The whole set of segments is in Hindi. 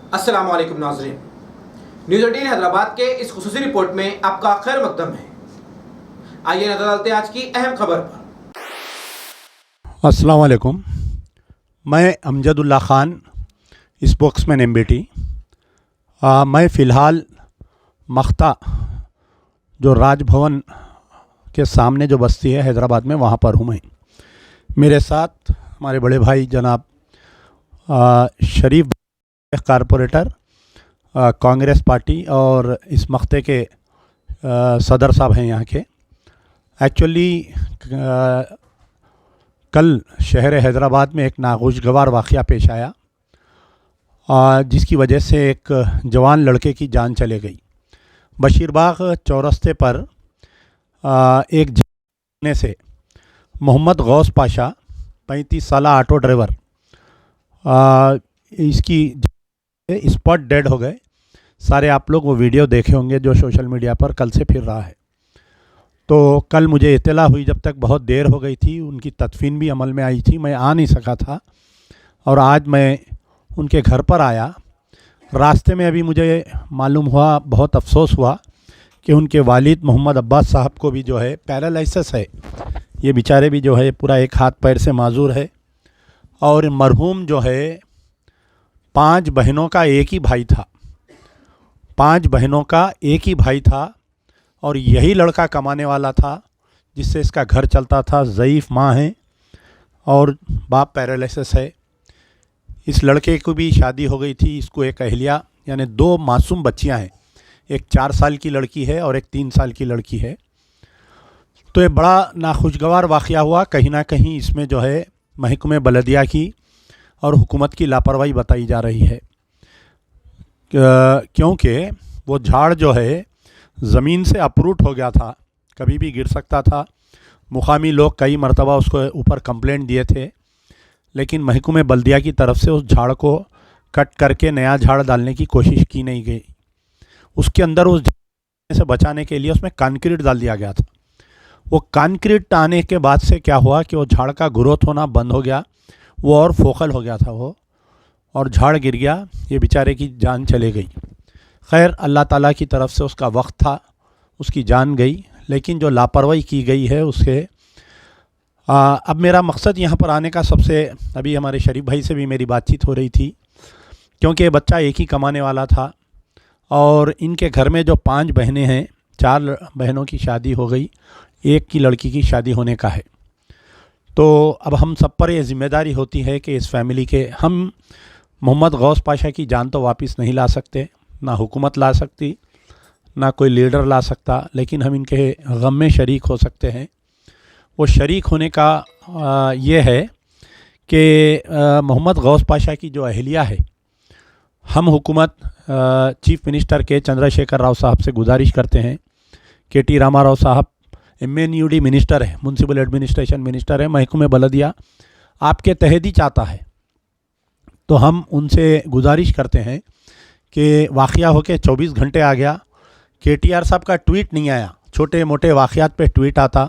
अस्सलाम वालेकुम नाज़रीन, न्यूज़ 18 हैदराबाद के इस खुसूसी रिपोर्ट में आपका खैर मकदम है। आइए नजर डालते हैं आज की अहम खबर पर। अस्सलाम वालेकुम। मैं अमजदुल्ला ख़ान, स्पोक्समैन एमबीटी। मैं फ़िलहाल मख्ता जो राजभवन के सामने जो बस्ती है हैदराबाद में, वहाँ पर हूँ। मैं मेरे साथ हमारे बड़े भाई जनाब शरीफ कारपोरेटर कांग्रेस पार्टी और इस मख्ते के सदर साहब हैं यहाँ के। एक्चुअली कल शहर हैदराबाद में एक नागुशगवार वाक़या पेश आया, जिसकी वजह से एक जवान लड़के की जान चले गई। बशीरबाग चौरस्ते पर एक झगड़े से मोहम्मद गौस पाशा 35 साल ऑटो ड्राइवर इसकी स्पॉट डेड हो गए। सारे आप लोग वो वीडियो देखे होंगे जो सोशल मीडिया पर कल से फिर रहा है। तो कल मुझे इत्तला हुई, जब तक बहुत देर हो गई थी, उनकी तदफीन भी अमल में आई थी, मैं आ नहीं सका था। और आज मैं उनके घर पर आया। रास्ते में अभी मुझे मालूम हुआ, बहुत अफसोस हुआ कि उनके वालिद मोहम्मद अब्बास साहब को भी जो है पैरालिसिस है। ये बेचारे भी जो है पूरा एक हाथ पैर से माजूर है। और मरहूम जो है 5 बहनों का एक ही भाई था। 5 बहनों का एक ही भाई था और यही लड़का कमाने वाला था जिससे इसका घर चलता था। ज़ईफ़ माँ है और बाप पैरालिसिस है। इस लड़के को भी शादी हो गई थी, इसको एक अहलिया यानी 2 मासूम बच्चियां हैं। एक 4 साल की लड़की है और एक 3 साल की लड़की है। तो ये बड़ा नाखुशगवार वाक़या हुआ। कहीं ना कहीं इसमें जो है महकमे बलदिया की और हुकूमत की लापरवाही बताई जा रही है, क्योंकि वो झाड़ जो है ज़मीन से अपरूट हो गया था, कभी भी गिर सकता था। मुकामी लोग कई मरतबा उसको ऊपर कंप्लेंट दिए थे, लेकिन महकमे बल्दिया की तरफ से उस झाड़ को कट करके नया झाड़ डालने की कोशिश की नहीं गई। उसके अंदर उस झाड़ से बचाने के लिए उसमें कंक्रीट डाल दिया गया था। वो कंक्रीट आने के बाद से क्या हुआ कि वो झाड़ का ग्रोथ होना बंद हो गया, वो और फोकल हो गया था वो, और झाड़ गिर गया। ये बेचारे की जान चले गई। खैर, अल्लाह ताला की तरफ से उसका वक्त था, उसकी जान गई। लेकिन जो लापरवाही की गई है उसके अब मेरा मकसद यहाँ पर आने का अभी हमारे शरीफ भाई से भी मेरी बातचीत हो रही थी, क्योंकि ये बच्चा एक ही कमाने वाला था और इनके घर में जो 5 बहनें हैं, 4 बहनों की शादी हो गई, एक की लड़की की शादी होने का है। तो अब हम सब पर ये ज़िम्मेदारी होती है कि इस फैमिली के हम मोहम्मद गौस पाशा की जान तो वापस नहीं ला सकते, ना हुकूमत ला सकती, ना कोई लीडर ला सकता, लेकिन हम इनके गम में शरीक हो सकते हैं। वो शरीक होने का ये है कि मोहम्मद गौस पाशा की जो अहलिया है, हम हुकूमत चीफ़ मिनिस्टर के चंद्रशेखर राव साहब से गुजारिश करते हैं। KT रामाराव साहब MNUD मिनिस्टर है, म्यूनसिपल एडमिनिस्ट्रेशन मिनिस्टर है, महकमे बलदिया आपके तहत ही चाहता है। तो हम उनसे गुजारिश करते हैं कि वाक़या होके 24 घंटे आ गया, KTR साहब का ट्वीट नहीं आया। छोटे मोटे वाक़यात पे ट्वीट आता,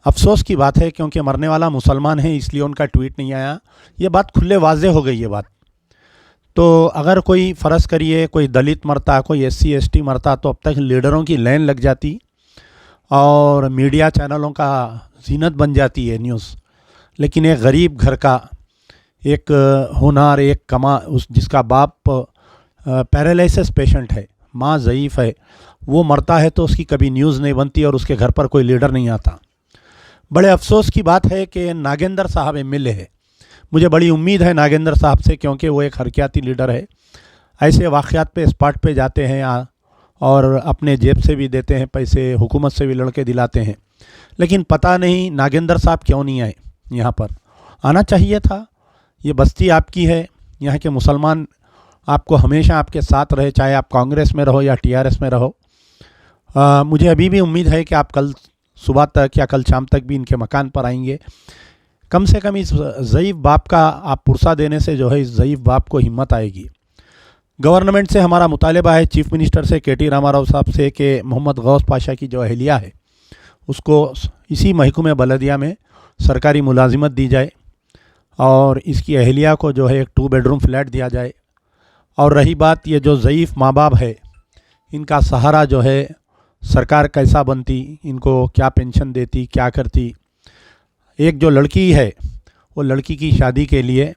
अफसोस की बात है, क्योंकि मरने वाला मुसलमान है इसलिए उनका ट्वीट नहीं आया। ये बात खुले वाज़े हो गई ये बात। तो अगर कोई फ़र्ज़ करिए कोई दलित मरता, कोई SC ST मरता, तो अब तक लीडरों की लाइन लग जाती और मीडिया चैनलों का जीनत बन जाती है न्यूज़। लेकिन एक गरीब घर का एक होनहार, एक जिसका बाप पैरालिसिस पेशेंट है, माँ ज़ईफ़ है, वो मरता है तो उसकी कभी न्यूज़ नहीं बनती और उसके घर पर कोई लीडर नहीं आता। बड़े अफसोस की बात है कि नागेंद्र साहब MLA है। मुझे बड़ी उम्मीद है नागेंद्र साहब से, क्योंकि वो एक हरकियाती लीडर है। ऐसे वाक़यात पे स्पॉट पे जाते हैं और अपने जेब से भी देते हैं पैसे, हुकूमत से भी लड़के दिलाते हैं। लेकिन पता नहीं नागेंद्र साहब क्यों नहीं आए यहाँ पर। आना चाहिए था। ये बस्ती आपकी है, यहाँ के मुसलमान आपको हमेशा आपके साथ रहे, चाहे आप कांग्रेस में रहो या TRS में रहो। मुझे अभी भी उम्मीद है कि आप कल सुबह तक या कल शाम तक भी इनके मकान पर आएंगे। कम से कम इस ज़ईफ़ बाप का आप पुरसा देने से जो है इस ज़ईफ़ बाप को हिम्मत आएगी। गवर्नमेंट से हमारा मुतालबा है, चीफ़ मिनिस्टर से, KT रामाराव साहब से, कि मोहम्मद गौस पाशा की जो अहलिया है उसको इसी महकमे बलदिया में सरकारी मुलाजिमत दी जाए और इसकी अहलिया को जो है एक 2 बेडरूम फ्लैट दिया जाए और रही बात ये जो ज़ईफ़ माँ बाप है, इनका सहारा जो है सरकार कैसा बनती, इनको क्या पेंशन देती, क्या करती। एक जो लड़की है, वो लड़की की शादी के लिए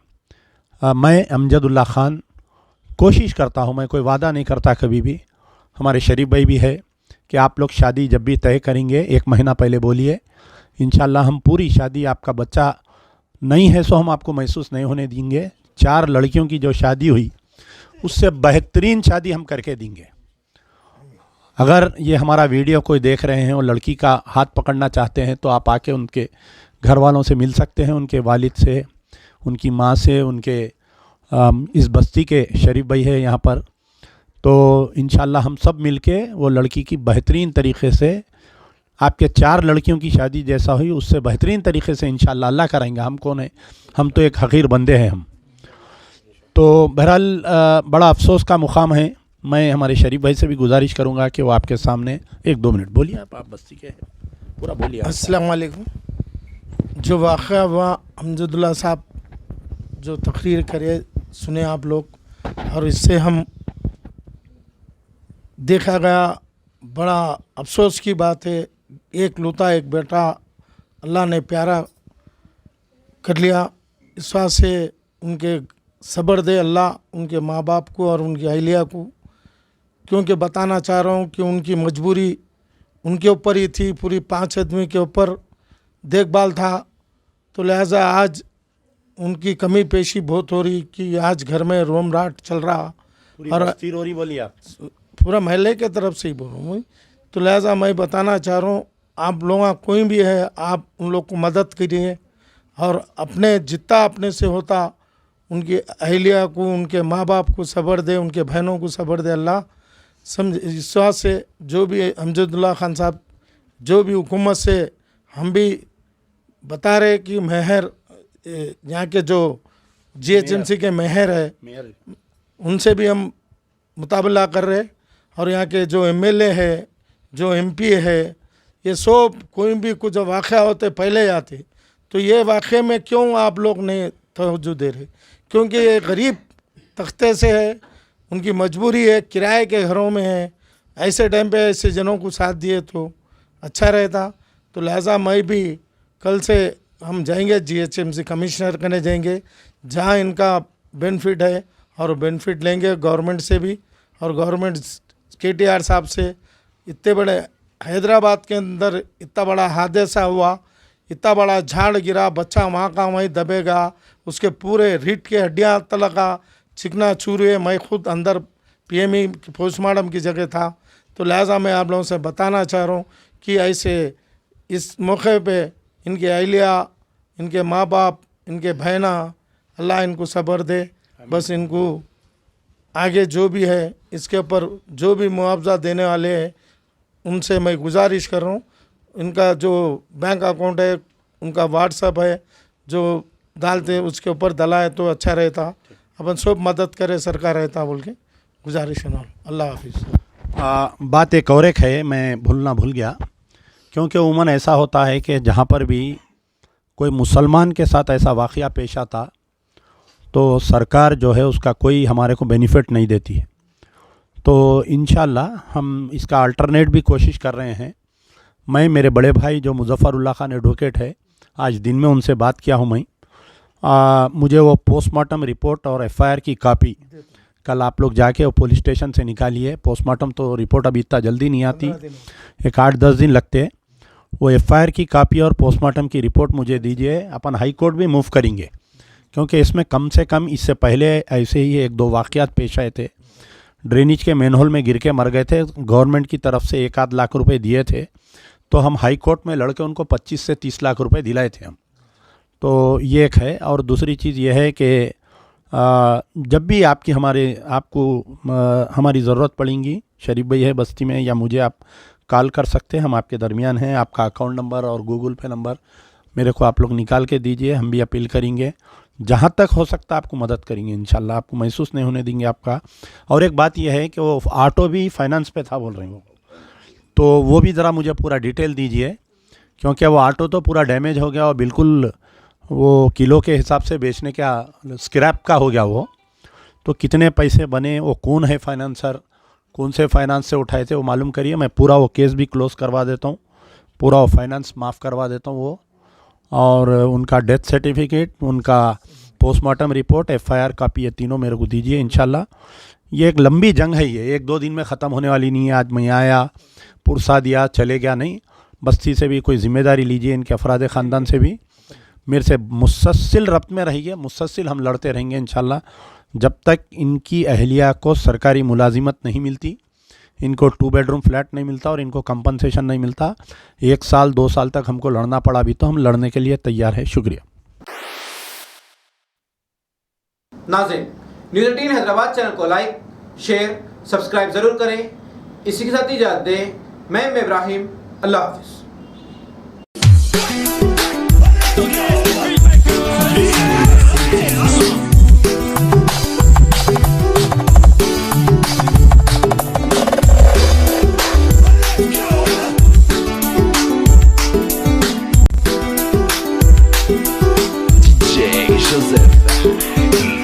मैं अमजदुल्ला ख़ान कोशिश करता हूँ, मैं कोई वादा नहीं करता कभी भी। हमारे शरीफ भाई भी है कि आप लोग शादी जब भी तय करेंगे 1 महीना पहले बोलिए, इंशाल्लाह हम पूरी शादी, आपका बच्चा नहीं है सो हम आपको महसूस नहीं होने देंगे। 4 लड़कियों की जो शादी हुई उससे बेहतरीन शादी हम करके देंगे। अगर ये हमारा वीडियो कोई देख रहे हैं और लड़की का हाथ पकड़ना चाहते हैं तो आप आके उनके घर वालों से मिल सकते हैं, उनके वालिद से, उनकी माँ से, उनके इस बस्ती के शरीफ भाई है यहाँ पर। तो इंशाल्लाह हम सब मिलके वो लड़की की बेहतरीन तरीक़े से, आपके 4 लड़कियों की शादी जैसा हुई उससे बेहतरीन तरीक़े से इंशाल्लाह अल्लाह कराएंगे। हम कौन है, हम तो एक हक़ीर बंदे हैं हम। तो बहरहाल बड़ा अफसोस का मुकाम है। मैं हमारे शरीफ भाई से भी गुजारिश करूँगा कि वो आपके सामने 1-2 मिनट बोलिए। आप बस्ती के हैं, पूरा बोलिए। अस्सलाम वालेकुम। जो वाक़या हुआ, अमजदुल्ला साहब जो तकरीर करे सुने आप लोग, और इससे हम देखा गया बड़ा अफसोस की बात है। एक लौता एक बेटा अल्लाह ने प्यारा कर लिया। इस वजह से उनके सब्र दे अल्लाह उनके माँ बाप को और उनकी अहलिया को, क्योंकि बताना चाह रहा हूँ कि उनकी मजबूरी उनके ऊपर ही थी, पूरी 5 आदमी के ऊपर देखभाल था। तो लिहाजा आज उनकी कमी पेशी बहुत हो रही कि आज घर में रोम राट चल रहा, और बोलिए आप। पूरा महल्ले के तरफ से ही बोल रहा हूँ। तो लिहाजा मैं बताना चाह रहा हूँ, आप लोग कोई भी है, आप उन लोग को मदद करिए और अपने जितना अपने से होता उनकी अहलिया को, उनके माँ बाप को सब्र दे, उनके बहनों को सब्र दे अल्लाह। समझ इस वजह से जो भी अमजदुल्ला खान साहब, जो भी हुकूमत से हम भी बता रहे कि मेहर, यहाँ के जो GHMC के मेहर है, उनसे भी हम मुताबला कर रहे, और यहाँ के जो MLA है, जो MP है, ये सब कोई भी कुछ वाक़या होते पहले ही आते। तो ये वाक़े में क्यों आप लोग नहीं तवज्जो दे रहे? क्योंकि ये गरीब तख्ते से है, उनकी मजबूरी है, किराए के घरों में है। ऐसे टाइम पे ऐसे जनों को साथ दिए तो अच्छा रहता। तो लिहाजा मैं भी कल से हम जाएंगे GHMC कमिश्नर करने जाएंगे, जहाँ इनका बेनिफिट है, और बेनिफिट लेंगे गवर्नमेंट से भी, और गवर्नमेंट KTR साहब से। इतने बड़े हैदराबाद के अंदर इतना बड़ा हादसा हुआ, इतना बड़ा झाड़ गिरा, बच्चा वहाँ का वहीं दबेगा, उसके पूरे रीढ़ के हड्डियाँ तलका, चिकना चूर हुए। मैं खुद अंदर PME पोस्टमार्टम की जगह था। तो लिहाजा मैं आप लोगों से बताना चाह रहा हूँ कि ऐसे इस मौके पे इनके अहलिया, इनके माँ बाप, इनके बहना, अल्लाह इनको सब्र दे। बस इनको आगे जो भी है इसके ऊपर जो भी मुआवजा देने वाले हैं उनसे मैं गुजारिश कर रहा हूँ, इनका जो बैंक अकाउंट है, उनका WhatsApp है, जो डालते उसके ऊपर दलाए तो अच्छा रहता। अपन सब मदद करे सरकार रहता बोल के गुजारिश है। अल्लाह हाफिज़। बात एक और एक है, मैं भूल गया, क्योंकि उमूमन ऐसा होता है कि जहाँ पर भी कोई मुसलमान के साथ ऐसा वाक़या पेश आता तो सरकार जो है उसका कोई हमारे को बेनिफिट नहीं देती है। तो इंशाल्लाह हम इसका अल्टरनेट भी कोशिश कर रहे हैं। मैं, मेरे बड़े भाई जो मुज़फ़्फ़रुल्लाह खान एडवोकेट है, आज दिन में उनसे बात किया हूँ मैं। मुझे वो पोस्टमार्टम रिपोर्ट और FIR की कॉपी कल आप लोग जाके वो पुलिस स्टेशन से निकालिए। पोस्टमार्टम तो रिपोर्ट अभी इतना जल्दी नहीं आती, एक 8-10 दिन लगते हैं। वो FIR की कॉपी और पोस्टमार्टम की रिपोर्ट मुझे दीजिए, अपन हाई कोर्ट भी मूव करेंगे, क्योंकि इसमें कम से कम इससे पहले ऐसे ही 1-2 वाक़यात पेश आए थे। ड्रेनेज के मैनहोल में गिर के मर गए थे, गवर्नमेंट की तरफ से 1-8 लाख रुपए दिए थे, तो हम हाई कोर्ट में लड़के उनको 25 से 30 लाख रुपए दिलाए थे हम। तो ये एक है। और दूसरी चीज़ ये है कि जब भी आपको हमारी ज़रूरत पड़ेगी, शरीफ भाई है बस्ती में, या मुझे आप कॉल कर सकते हैं, हम आपके दरमियान हैं। आपका अकाउंट नंबर और गूगल पे नंबर मेरे को आप लोग निकाल के दीजिए, हम भी अपील करेंगे, जहाँ तक हो सकता है आपको मदद करेंगे इंशाल्लाह। आपको महसूस नहीं होने देंगे आपका। और एक बात यह है कि वो ऑटो भी फाइनेंस पे था बोल रहे हैं, तो वो भी ज़रा मुझे पूरा डिटेल दीजिए, क्योंकि वो ऑटो तो पूरा डैमेज हो गया और बिल्कुल वो किलो के हिसाब से बेचने का स्क्रैप का हो गया वो। तो कितने पैसे बने, वो कौन है फाइनेंसर, कौन से फाइनेंस से उठाए थे वो मालूम करिए। मैं पूरा वो केस भी क्लोज़ करवा देता हूँ, पूरा वो फाइनेंस माफ़ करवा देता हूँ वो, और उनका डेथ सर्टिफिकेट, उनका पोस्टमार्टम रिपोर्ट, एफआईआर कॉपी, ये तीनों मेरे को दीजिए इंशाल्लाह। ये एक लंबी जंग है, ये 1-2 दिन में ख़त्म होने वाली नहीं है। आज मैं आया, पुरसा दिया, चले गया, नहीं। बस्ती से भी कोई ज़िम्मेदारी लीजिए, इनके अफराद ख़ानदान से भी मेरे से मुसलसिल रब्त में रहिए, मुसलसिल हम लड़ते रहेंगे इंशाल्लाह जब तक इनकी अहलिया को सरकारी मुलाजिमत नहीं मिलती, इनको 2 बेडरूम फ्लैट नहीं मिलता और इनको कंपनसेशन नहीं मिलता। 1 साल 2 साल तक हमको लड़ना पड़ा, भी तो हम लड़ने के लिए तैयार है। शुक्रिया। नाज़रीन, न्यूज़ 18 हैदराबाद चैनल को लाइक, शेयर, सब्सक्राइब ज़रूर करें। इसी के साथ इजाज़त दें। मैं इब्राहिम, अल्लाह हाफ़िज़। DJ Joseph.